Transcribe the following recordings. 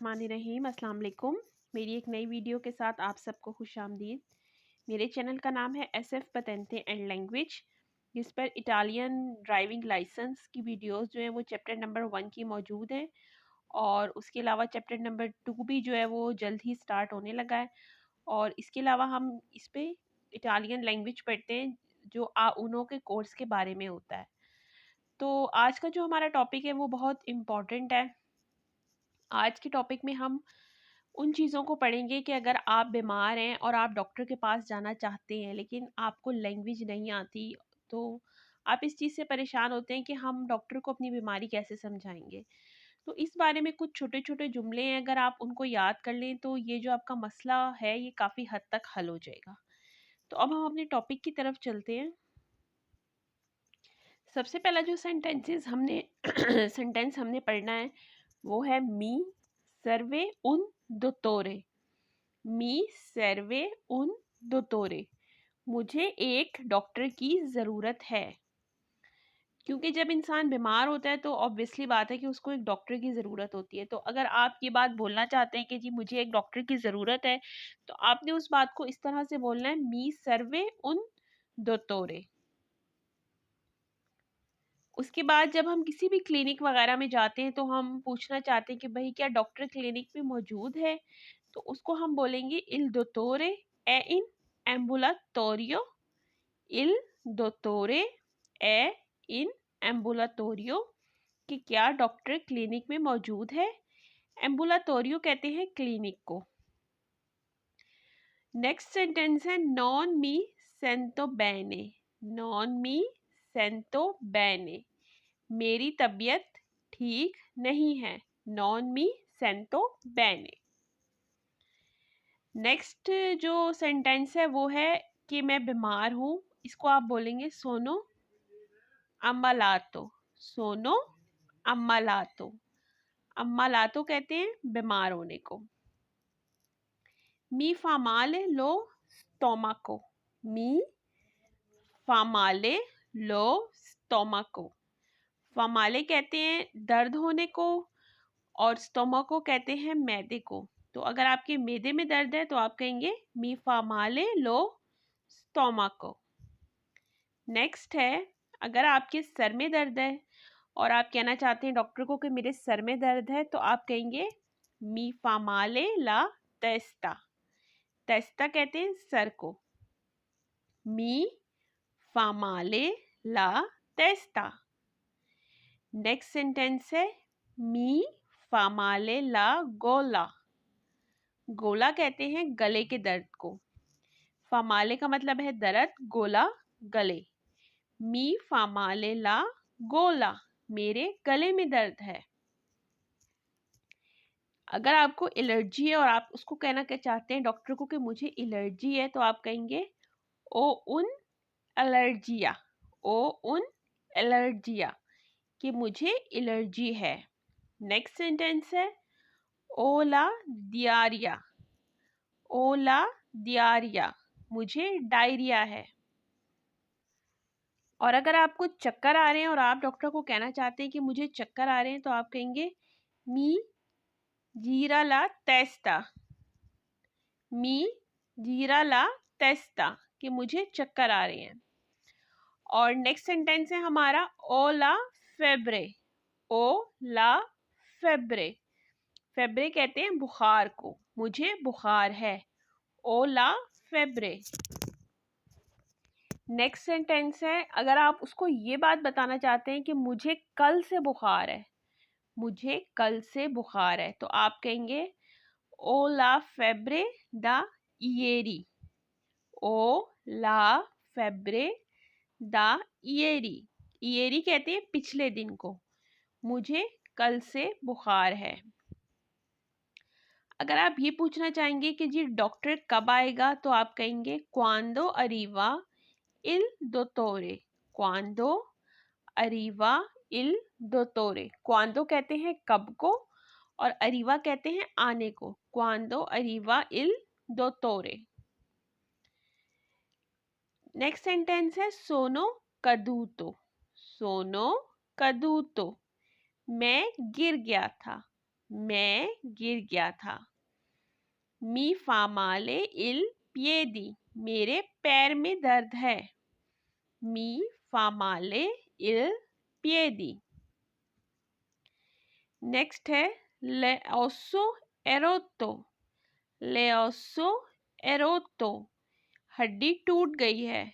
बिस्मिल्लाहिर्रहमानिर्रहीम। अस्सलाम वालेकुम। मेरी एक नई वीडियो के साथ आप सबको खुशामदीद। मेरे चैनल का नाम है SF पतेंते एंड लैंग्वेज, जिस पर इटालियन ड्राइविंग लाइसेंस की वीडियोस जो हैं वो चैप्टर नंबर 1 की मौजूद हैं, और उसके अलावा चैप्टर नंबर 2 भी जो है वो जल्द ही स्टार्ट होने लगा है। और इसके अलावा हम इस पे इटालियन लैंग्वेज पढ़ते हैं जो उनो के कोर्स के बारे में होता है। तो आज का जो हमारा टॉपिक है वो बहुत इम्पॉर्टेंट है। आज के टॉपिक में हम उन चीज़ों को पढ़ेंगे कि अगर आप बीमार हैं और आप डॉक्टर के पास जाना चाहते हैं लेकिन आपको लैंग्वेज नहीं आती, तो आप इस चीज़ से परेशान होते हैं कि हम डॉक्टर को अपनी बीमारी कैसे समझाएंगे। तो इस बारे में कुछ छोटे छोटे जुमले हैं, अगर आप उनको याद कर लें तो ये जो आपका मसला है ये काफ़ी हद तक हल हो जाएगा। तो अब हम अपने टॉपिक की तरफ चलते हैं। सबसे पहला जो सेंटेंस हमने पढ़ना है वो है मी सर्वे उन दोतोरे। मी सर्वे उन दोतोरे, मुझे एक डॉक्टर की ज़रूरत है। क्योंकि जब इंसान बीमार होता है तो ऑब्वियसली बात है कि उसको एक डॉक्टर की ज़रूरत होती है। तो अगर आप ये बात बोलना चाहते हैं कि जी मुझे एक डॉक्टर की ज़रूरत है, तो आपने उस बात को इस तरह से बोलना है, मी सर्वे उन दोतोरे। उसके बाद जब हम किसी भी क्लिनिक वगैरह में जाते हैं तो हम पूछना चाहते हैं कि भाई क्या डॉक्टर क्लिनिक में मौजूद है, तो उसको हम बोलेंगे इल दोतोरे ए इन एम्बुलाटोरियो। इल दोतोरे ए इन एम्बुलाटोरियो, कि क्या डॉक्टर क्लिनिक में मौजूद है। एम्बुलाटोरियो कहते हैं क्लिनिक को। नेक्स्ट सेंटेंस है नॉन मी सेंतो बेने। नॉन मी सेंतो बेने, मेरी तबीयत ठीक नहीं है। नॉन मी सेंतो बेने। नेक्स्ट जो सेंटेंस है वो है कि मैं बीमार हूँ, इसको आप बोलेंगे सोनो अम्मालातो। सोनो अम्मालातो। अम्मालातो कहते हैं बीमार होने को। मी फामाले लो स्टोमाको। मी फामाले लो स्टोमाको। फामाले कहते हैं दर्द होने को, और स्टोमाको कहते हैं मैदे को। तो अगर आपके मैदे में दर्द है तो आप कहेंगे मी फामाले लो स्टोमाको। नेक्स्ट है, अगर आपके सर में दर्द है और आप कहना चाहते हैं डॉक्टर को कि मेरे सर में दर्द है, तो आप कहेंगे मी फामाले ला टेस्टा। टेस्टा कहते हैं सर को। मी फामाले ला टेस्टा। नेक्स्ट सेंटेंस है मी फामाले ला गोला। गोला कहते हैं गले के दर्द को। फामाले का मतलब है दर्द, गोला गले। मी फामाले ला गोला, मेरे गले में दर्द है। अगर आपको एलर्जी है और आप उसको कहना क्या चाहते हैं डॉक्टर को कि मुझे एलर्जी है, तो आप कहेंगे ओ उन एलर्जिया। ओ उन एलर्जिया, कि मुझे एलर्जी है। नेक्स्ट सेंटेंस है ओला दियारिया। ओला दियारिया, मुझे डायरिया है। और अगर आपको चक्कर आ रहे हैं और आप डॉक्टर को कहना चाहते हैं कि मुझे चक्कर आ रहे हैं, तो आप कहेंगे मी जीरा ला टेस्टा। मी जीरा ला टेस्टा, कि मुझे चक्कर आ रहे हैं। और नेक्स्ट सेंटेंस है हमारा ओ ला फेब्रे। ओ ला फेब्रे। फेब्रे कहते हैं बुखार को, मुझे बुखार है। ओ ला फेब्रे। नेक्स्ट सेंटेंस है, अगर आप उसको ये बात बताना चाहते हैं कि मुझे कल से बुखार है, मुझे कल से बुखार है, तो आप कहेंगे ओ ला फेब्रे दा इयेरी। ओ ला फेब्रे दा इयेरी। इयेरी कहते हैं पिछले दिन को, मुझे कल से बुखार है। अगर आप ये पूछना चाहेंगे कि जी डॉक्टर कब आएगा, तो आप कहेंगे क्वांदो अरीवा इल दोतोरे। क्वांदो अरीवा इल दोतोरे। क्वांदो कहते हैं कब को, और अरीवा कहते हैं आने को। क्वांदो अरीवा इल दोतोरे। नेक्स्ट सेंटेंस है सोनो कदूतो। सोनो कदूतो, मैं गिर गया था। मैं गिर गया था। मी fa male il piedi, मेरे पैर में दर्द है। मी fa male il piedi। Next है le osso erotto, le osso erotto, हड्डी टूट गई है।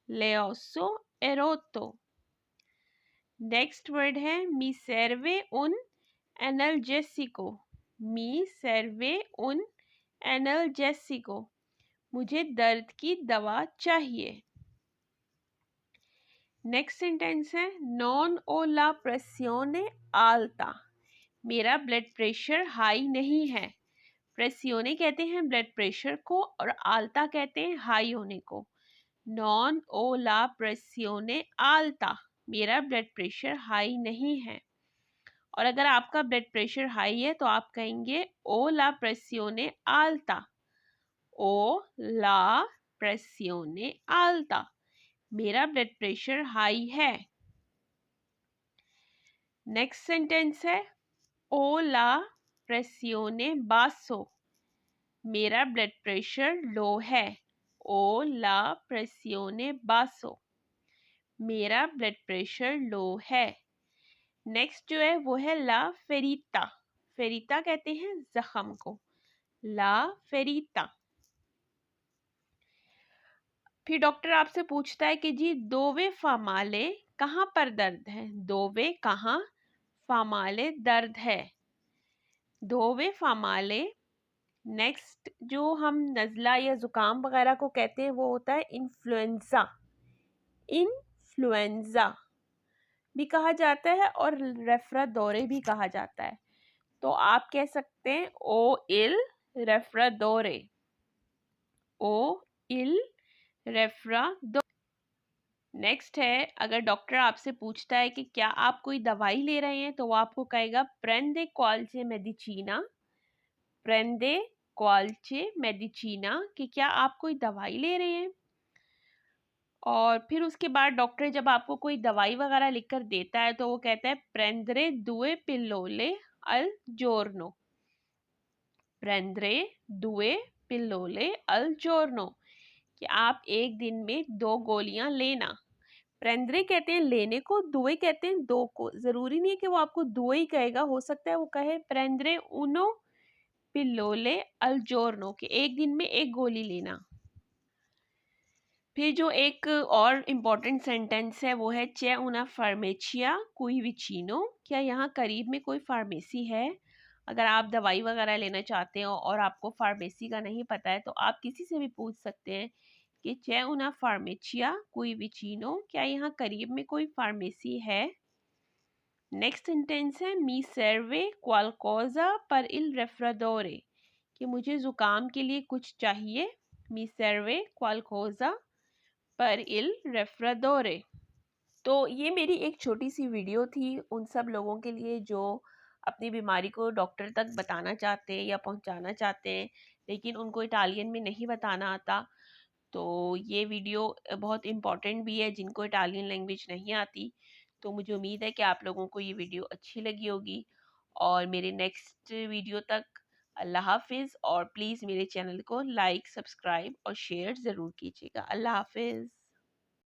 le osso erotto। Next word है mi serve un analgesico, mi serve un analgesico, मुझे दर्द की दवा चाहिए। नेक्स्ट सेंटेंस है non ho la pressione alta, मेरा ब्लड प्रेशर हाई नहीं है। प्रेसियोने कहते हैं ब्लड प्रेशर को और आल्ता कहते हैं हाई होने को। नॉन ओ ला प्रेसियोने आल्ता, मेरा ब्लड प्रेशर हाई नहीं है। और अगर आपका ब्लड प्रेशर हाई है तो आप कहेंगे ओ ला प्रेसियोने आल्ता, ओ ला प्रेसियोने आल्ता, मेरा ब्लड प्रेशर हाई है। नेक्स्ट सेंटेंस है ओ ला प्रेसियोने बासो, मेरा ब्लड प्रेशर लो है। ओ ला प्रेसियोने बासो, मेरा ब्लड प्रेशर लो है। नेक्स्ट जो है वो है ला फेरिता, फेरिता कहते हैं जख्म को। ला फेरिता। फिर डॉक्टर आपसे पूछता है कि जी दोवे फामाले कहाँ पर दर्द है। दोवे कहाँ, फामाले दर्द है। दोवे फामाले। नेक्स्ट जो हम नज़ला या ज़ुकाम वगैरह को कहते हैं वो होता है इन्फ्लुएंज़ा। इन्फ्लुएंज़ा भी कहा जाता है और रेफ्रादोरे भी कहा जाता है। तो आप कह सकते हैं ओ इल रेफ्रादोरे, ओ इल रेफ्रादोरे। नेक्स्ट है अगर डॉक्टर आपसे पूछता है कि क्या आप कोई दवाई ले रहे हैं तो वो आपको कहेगा प्रेंदे क्वाल्चे मेडिचिना, प्रेंदे क्वाल्चे मेडिचिना, कि क्या आप कोई दवाई ले रहे हैं। और फिर उसके बाद डॉक्टर जब आपको कोई दवाई वगैरह लिखकर देता है तो वो कहता है प्रेंद्रे दुए पिल्लोले अल जोर्नो, प्रेंद्रे दुए पिल्लोले अल जोर्नो, कि आप एक दिन में 2 गोलियां लेना। प्रेंद्रे कहते हैं लेने को, दुए कहते हैं 2 को। जरूरी नहीं है कि वो आपको दुए ही कहेगा, हो सकता है वो कहे प्रेंद्रे उनो पिल्लोले अल जोर्नो, कि एक दिन में 1 गोली लेना। फिर जो एक और इम्पॉर्टेंट सेंटेंस है वो है चे उना फार्मेचिया कोई विचिनो, क्या यहाँ करीब में कोई फार्मेसी है। अगर आप दवाई वगैरह लेना चाहते हो और आपको फार्मेसी का नहीं पता है तो आप किसी से भी पूछ सकते हैं कि चे उना फार्मेचिया कोई विचिनो, क्या यहाँ करीब में कोई फार्मेसी है। नेक्स्ट सेंटेंस है मी सर्वे क्वालकोजा पर इल रेफ्रादोरे, कि मुझे ज़ुकाम के लिए कुछ चाहिए। मी सर्वे क्वालकोजा पर इल रेफ्रादोरे। तो ये मेरी एक छोटी सी वीडियो थी उन सब लोगों के लिए जो अपनी बीमारी को डॉक्टर तक बताना चाहते हैं या पहुंचाना चाहते हैं लेकिन उनको इटालियन में नहीं बताना आता। तो ये वीडियो बहुत इम्पॉर्टेंट भी है जिनको इटालियन लैंग्वेज नहीं आती। तो मुझे उम्मीद है कि आप लोगों को ये वीडियो अच्छी लगी होगी और मेरे नेक्स्ट वीडियो तक अल्लाह हाफिज़। और प्लीज़ मेरे चैनल को लाइक, सब्सक्राइब और शेयर ज़रूर कीजिएगा। अल्लाह हाफिज़।